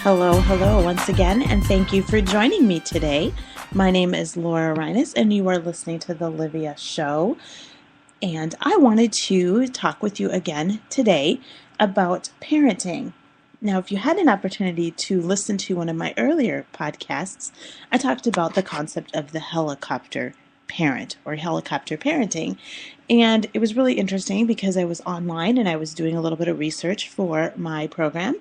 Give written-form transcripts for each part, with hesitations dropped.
Hello once again, and thank you for joining me today. My name is Laura Reines, and you are listening to The Livia Show. And I wanted to talk with you again today about parenting. Now, if you had an opportunity to listen to one of my earlier podcasts, I talked about the concept of the helicopter parent or helicopter parenting. And it was really interesting because I was online and I was doing a little bit of research for my program.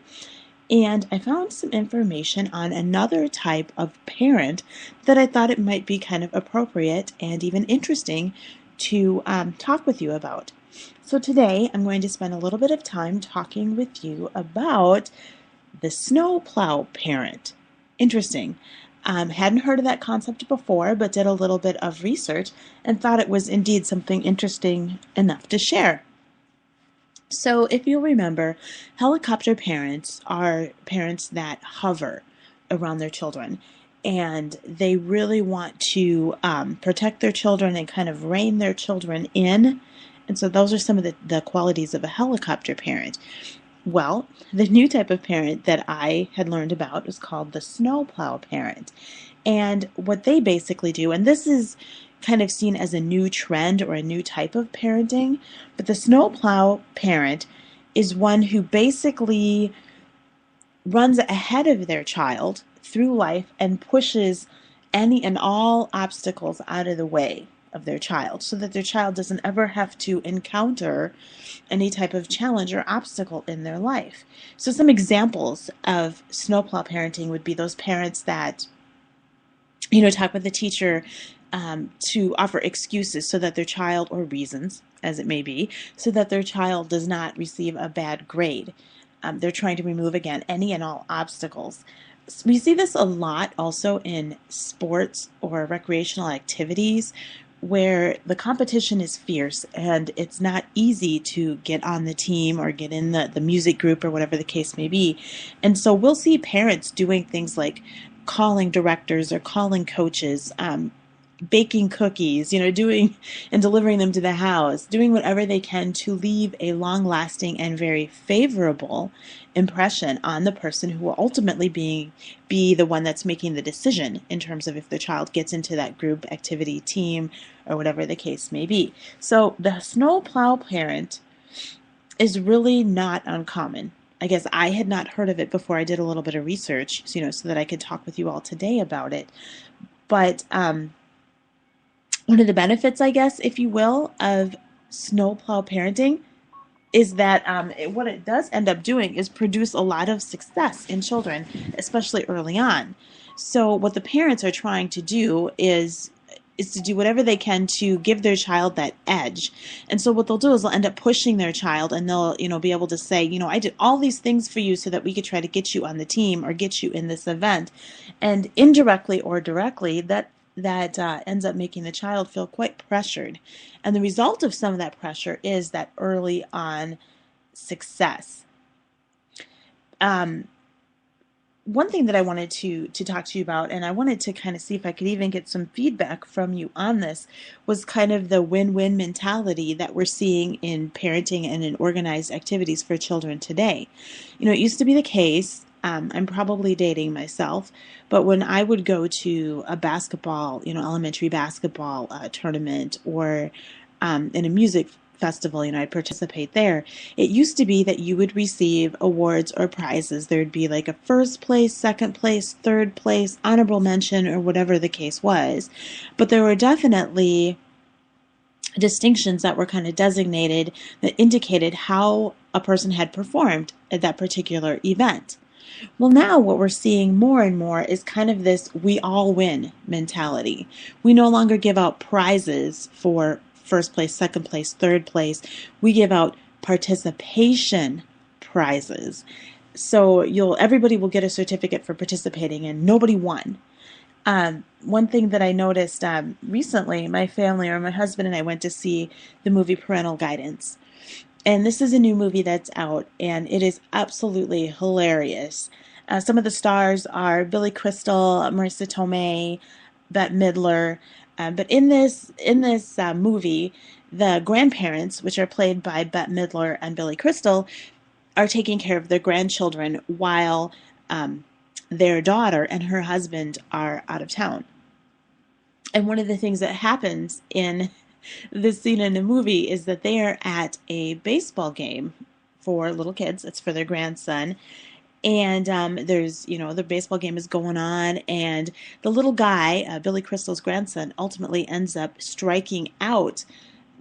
And I found some information on another type of parent that I thought it might be kind of appropriate and even interesting to talk with you about. So today I'm going to spend a little bit of time talking with you about the snowplow parent. Interesting. Hadn't heard of that concept before, but did a little bit of research and thought it was indeed something interesting enough to share. So if you'll remember, helicopter parents are parents that hover around their children, and they really want to protect their children and kind of rein their children in. And so those are some of the qualities of a helicopter parent. Well, the new type of parent that I had learned about is called the snowplow parent. And what they basically do, and this is kind of seen as a new trend or a new type of parenting, but the snowplow parent is one who basically runs ahead of their child through life and pushes any and all obstacles out of the way of their child so that their child doesn't ever have to encounter any type of challenge or obstacle in their life. So some examples of snowplow parenting would be those parents that talk with the teacher to offer excuses so that their child, or reasons, as it may be, so that their child does not receive a bad grade. They're trying to remove, again, any and all obstacles. We see this a lot also in sports or recreational activities where the competition is fierce and it's not easy to get on the team or get in the music group or whatever the case may be. And so we'll see parents doing things like calling directors or calling coaches, baking cookies, doing and delivering them to the house, doing whatever they can to leave a long-lasting and very favorable impression on the person who will ultimately be the one that's making the decision in terms of if the child gets into that group activity, team, or whatever the case may be. So the snowplow parent is really not uncommon. I guess I had not heard of it before I did a little bit of research, so that I could talk with you all today about it. But one of the benefits, I guess, if you will, of snowplow parenting is that what it does end up doing is produce a lot of success in children, especially early on. So what the parents are trying to do is to do whatever they can to give their child that edge. And so what they'll do is they'll end up pushing their child, and they'll be able to say, I did all these things for you so that we could try to get you on the team or get you in this event. And indirectly or directly, that ends up making the child feel quite pressured. And the result of some of that pressure is that early on success. One thing that I wanted to talk to you about, and I wanted to kind of see if I could even get some feedback from you on this, was kind of the win-win mentality that we're seeing in parenting and in organized activities for children today. It used to be the case, I'm probably dating myself, but when I would go to a basketball, elementary basketball tournament or in a music festival, I'd participate there. It used to be that you would receive awards or prizes. There'd be like a first place, second place, third place, honorable mention, or whatever the case was. But there were definitely distinctions that were kind of designated that indicated how a person had performed at that particular event. Well, now what we're seeing more and more is kind of this we all win mentality. We no longer give out prizes for first place, second place, third place. We give out participation prizes. So everybody will get a certificate for participating, and nobody won. One thing that I noticed recently, my family or my husband and I went to see the movie Parental Guidance. And this is a new movie that's out, and it is absolutely hilarious. Some of the stars are Billy Crystal, Marissa Tomei, Bette Midler. But in this movie, the grandparents, which are played by Bette Midler and Billy Crystal, are taking care of their grandchildren while their daughter and her husband are out of town. And one of the things that happens in this scene in the movie is that they are at a baseball game for little kids. It's for their grandson. And there's, the baseball game is going on, and the little guy, Billy Crystal's grandson, ultimately ends up striking out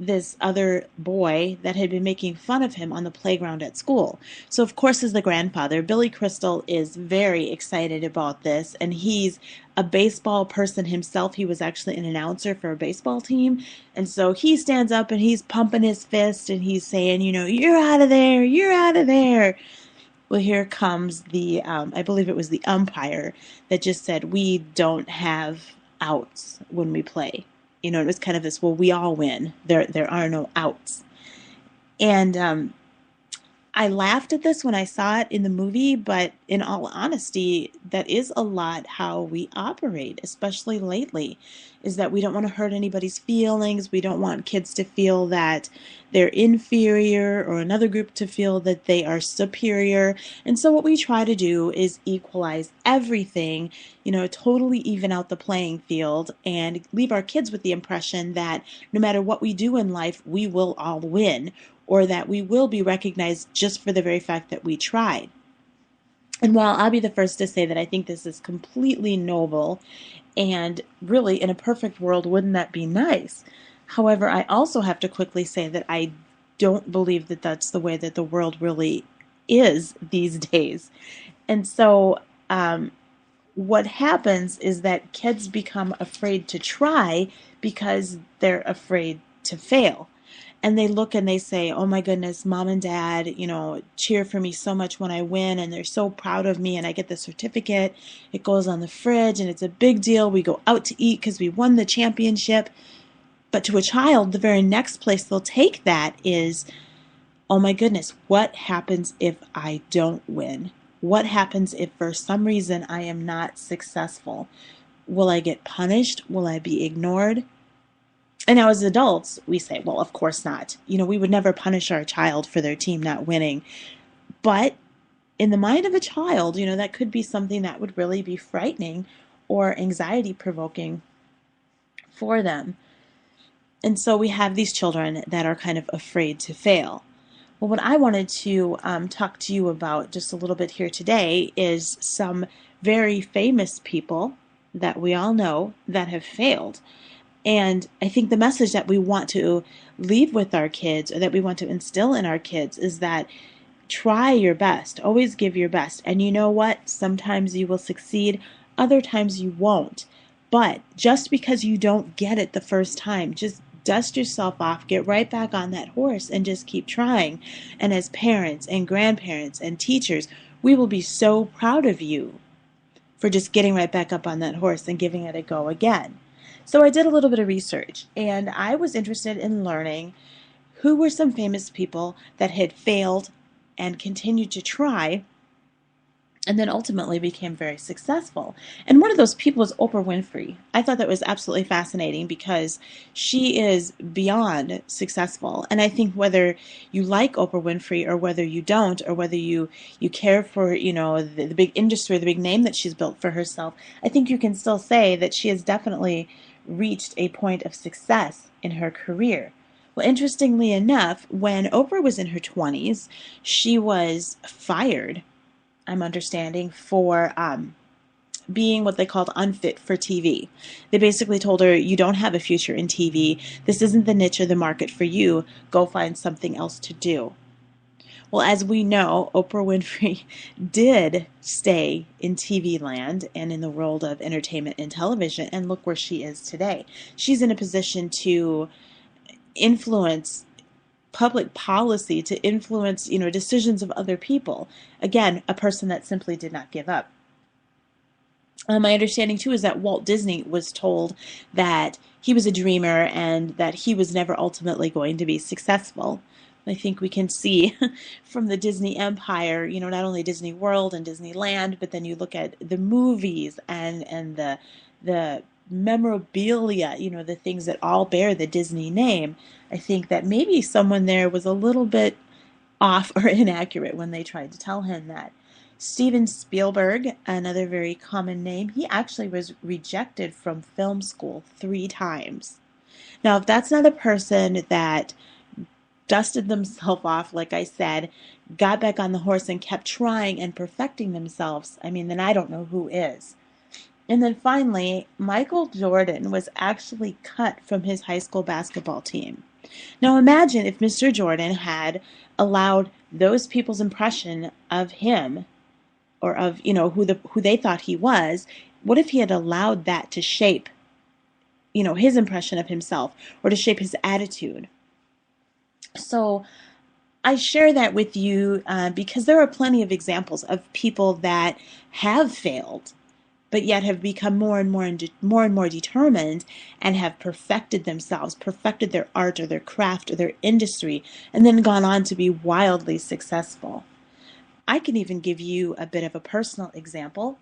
this other boy that had been making fun of him on the playground at school. So, of course, as the grandfather, Billy Crystal is very excited about this, and he's a baseball person himself. He was actually an announcer for a baseball team, and so he stands up and he's pumping his fist and he's saying, you're out of there, you're out of there. Well, here comes I believe it was the umpire that just said, we don't have outs when we play. It was kind of this, well, we all win. There are no outs. And I laughed at this when I saw it in the movie, but in all honesty, that is a lot how we operate, especially lately, is that we don't want to hurt anybody's feelings. We don't want kids to feel that they're inferior or another group to feel that they are superior. And so what we try to do is equalize everything, totally even out the playing field and leave our kids with the impression that no matter what we do in life, we will all win, or that we will be recognized just for the very fact that we tried. And while I'll be the first to say that I think this is completely noble, and really in a perfect world, wouldn't that be nice? However, I also have to quickly say that I don't believe that that's the way that the world really is these days. And so what happens is that kids become afraid to try because they're afraid to fail. And they look and they say, oh my goodness, mom and dad, cheer for me so much when I win, and they're so proud of me, and I get the certificate. It goes on the fridge, and it's a big deal. We go out to eat because we won the championship. But to a child, the very next place they'll take that is, oh my goodness, what happens if I don't win? What happens if for some reason I am not successful? Will I get punished? Will I be ignored? And now as adults, we say, well, of course not. We would never punish our child for their team not winning. But in the mind of a child, that could be something that would really be frightening or anxiety provoking for them. And so we have these children that are kind of afraid to fail. Well, what I wanted to talk to you about just a little bit here today is some very famous people that we all know that have failed. And I think the message that we want to leave with our kids, or that we want to instill in our kids, is that try your best. Always give your best. And you know what? Sometimes you will succeed. Other times you won't. But just because you don't get it the first time, just dust yourself off, get right back on that horse, and just keep trying. And as parents and grandparents and teachers, we will be so proud of you for just getting right back up on that horse and giving it a go again. So I did a little bit of research, and I was interested in learning who were some famous people that had failed and continued to try and then ultimately became very successful. And one of those people is Oprah Winfrey. I thought that was absolutely fascinating because she is beyond successful. And I think whether you like Oprah Winfrey or whether you don't, or whether you care for, the big industry, the big name that she's built for herself, I think you can still say that she has definitely reached a point of success in her career. Well, interestingly enough, when Oprah was in her 20s, she was fired, I'm understanding, for being what they called unfit for TV. They basically told her, you don't have a future in TV. This isn't the niche or the market for you. Go find something else to do. Well, as we know, Oprah Winfrey did stay in TV land and in the world of entertainment and television, and look where she is today. She's in a position to influence public policy, to influence, decisions of other people. Again, a person that simply did not give up. My understanding, too, is that Walt Disney was told that he was a dreamer and that he was never ultimately going to be successful. I think we can see from the Disney empire, not only Disney World and Disneyland, but then you look at the movies and the memorabilia, the things that all bear the Disney name. I think that maybe someone there was a little bit off or inaccurate when they tried to tell him that. Steven Spielberg, another very common name, he actually was rejected from film school 3 times. Now, if that's not a person that dusted themselves off, like I said, got back on the horse and kept trying and perfecting themselves, I mean, then I don't know who is. And then finally, Michael Jordan was actually cut from his high school basketball team. Now imagine if Mr. Jordan had allowed those people's impression of him, or of, who they thought he was. What if he had allowed that to shape, his impression of himself, or to shape his attitude? So I share that with you because there are plenty of examples of people that have failed, but yet have become more and more determined, and have perfected themselves, perfected their art or their craft or their industry, and then gone on to be wildly successful. I can even give you a bit of a personal example.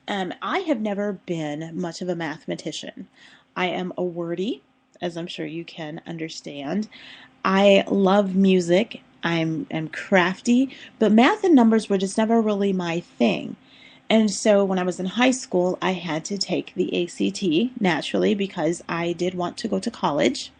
I have never been much of a mathematician. I am a wordy, as I'm sure you can understand. I love music. I'm crafty, but math and numbers were just never really my thing. And so when I was in high school, I had to take the ACT naturally because I did want to go to college.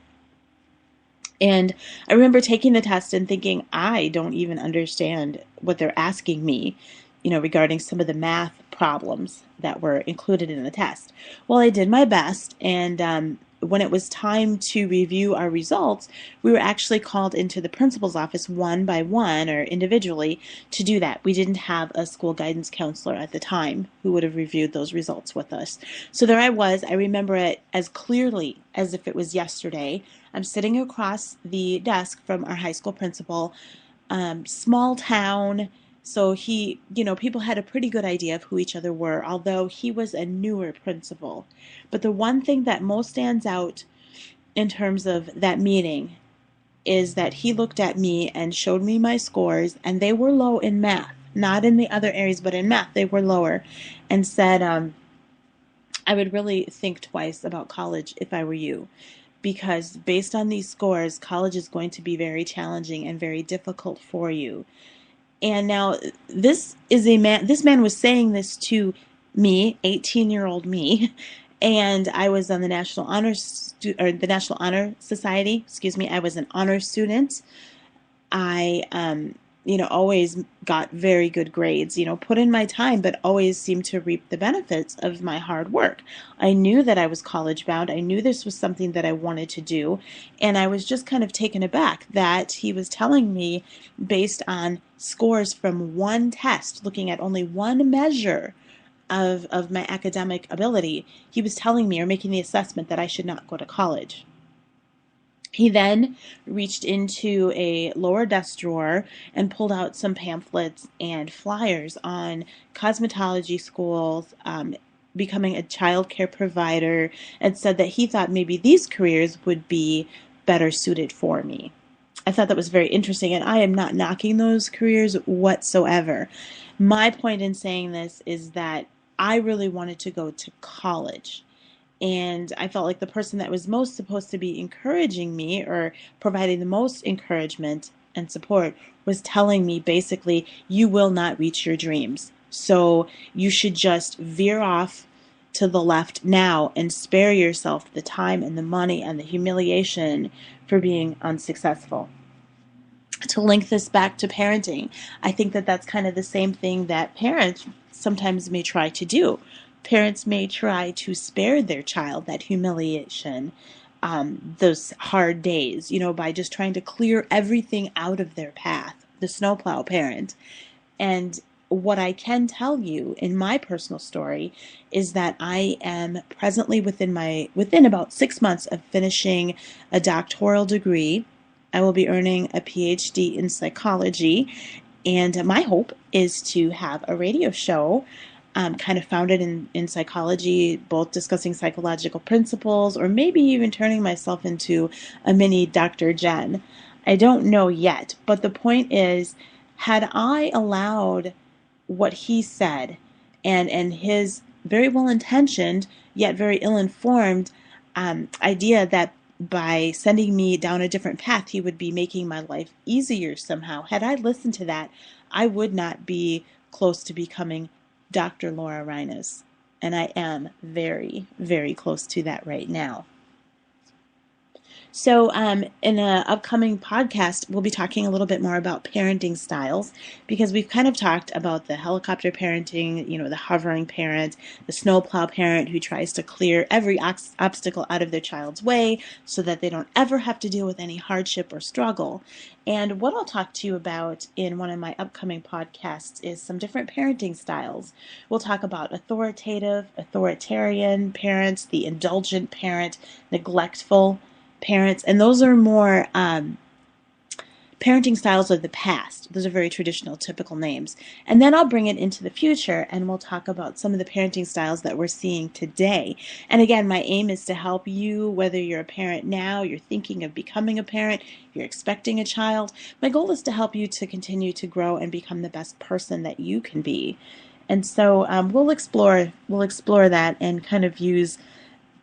And I remember taking the test and thinking, I don't even understand what they're asking me, regarding some of the math problems that were included in the test. Well, I did my best, and when it was time to review our results, we were actually called into the principal's office one by one, or individually, to do that. We didn't have a school guidance counselor at the time who would have reviewed those results with us. So there I was. I remember it as clearly as if it was yesterday. I'm sitting across the desk from our high school principal, small town. So people had a pretty good idea of who each other were, although he was a newer principal. But the one thing that most stands out in terms of that meeting is that he looked at me and showed me my scores, and they were low in math. Not in the other areas, but in math, they were lower, and said, I would really think twice about college if I were you, because based on these scores, college is going to be very challenging and very difficult for you. And now this man was saying this to me, 18-year-old me, and I was on the the National Honor Society, excuse me. I was an honor student. I always got very good grades, put in my time, but always seemed to reap the benefits of my hard work. I knew that I was college bound. I knew this was something that I wanted to do. And I was just kind of taken aback that he was telling me, based on scores from one test, looking at only one measure of my academic ability, he was telling me, or making the assessment, that I should not go to college. He then reached into a lower desk drawer and pulled out some pamphlets and flyers on cosmetology schools, becoming a child care provider, and said that he thought maybe these careers would be better suited for me. I thought that was very interesting, and I am not knocking those careers whatsoever. My point in saying this is that I really wanted to go to college. And I felt like the person that was most supposed to be encouraging me, or providing the most encouragement and support, was telling me basically, you will not reach your dreams. So you should just veer off to the left now and spare yourself the time and the money and the humiliation for being unsuccessful. To link this back to parenting, I think that that's kind of the same thing that parents sometimes may try to do. Parents may try to spare their child that humiliation, those hard days, by just trying to clear everything out of their path, the snowplow parent. And what I can tell you in my personal story is that I am presently within about 6 months of finishing a doctoral degree. I will be earning a PhD in psychology, and my hope is to have a radio show kind of founded in psychology, both discussing psychological principles, or maybe even turning myself into a mini Dr. Jen. I don't know yet, but the point is, had I allowed what he said and his very well-intentioned yet very ill-informed idea that by sending me down a different path, he would be making my life easier somehow, had I listened to that, I would not be close to becoming Dr. Laura Reines. And I am very, very close to that right now. So in an upcoming podcast, we'll be talking a little bit more about parenting styles, because we've kind of talked about the helicopter parenting, the hovering parent, the snowplow parent who tries to clear every obstacle out of their child's way so that they don't ever have to deal with any hardship or struggle. And what I'll talk to you about in one of my upcoming podcasts is some different parenting styles. We'll talk about authoritative, authoritarian parents, the indulgent parent, neglectful parents, and those are more parenting styles of the past. Those are very traditional, typical names. And then I'll bring it into the future, and we'll talk about some of the parenting styles that we're seeing today. And again, my aim is to help you, whether you're a parent now, you're thinking of becoming a parent, you're expecting a child. My goal is to help you to continue to grow and become the best person that you can be. And so we'll explore that and kind of use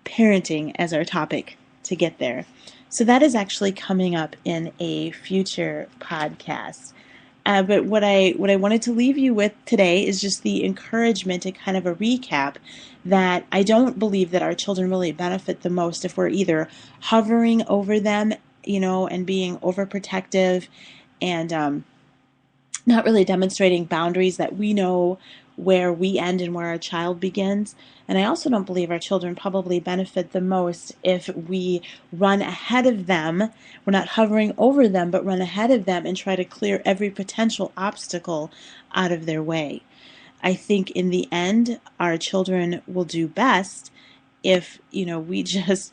parenting as our topic to get there. So that is actually coming up in a future podcast. But what I wanted to leave you with today is just the encouragement and kind of a recap that I don't believe that our children really benefit the most if we're either hovering over them, and being overprotective and not really demonstrating boundaries that we know where we end and where our child begins. And I also don't believe our children probably benefit the most if we run ahead of them. We're not hovering over them, but run ahead of them and try to clear every potential obstacle out of their way. I think in the end, our children will do best if, we just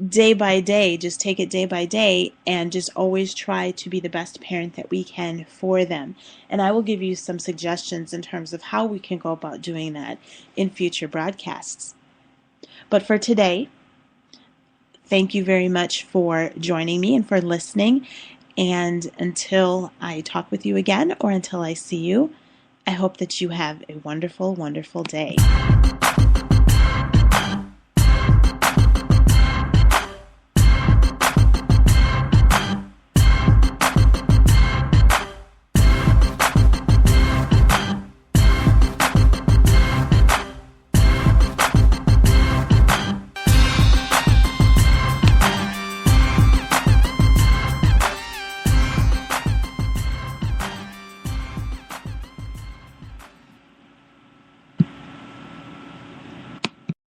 day by day, just take it day by day and just always try to be the best parent that we can for them. And I will give you some suggestions in terms of how we can go about doing that in future broadcasts. But for today, thank you very much for joining me and for listening. And until I talk with you again, or until I see you, I hope that you have a wonderful, wonderful day.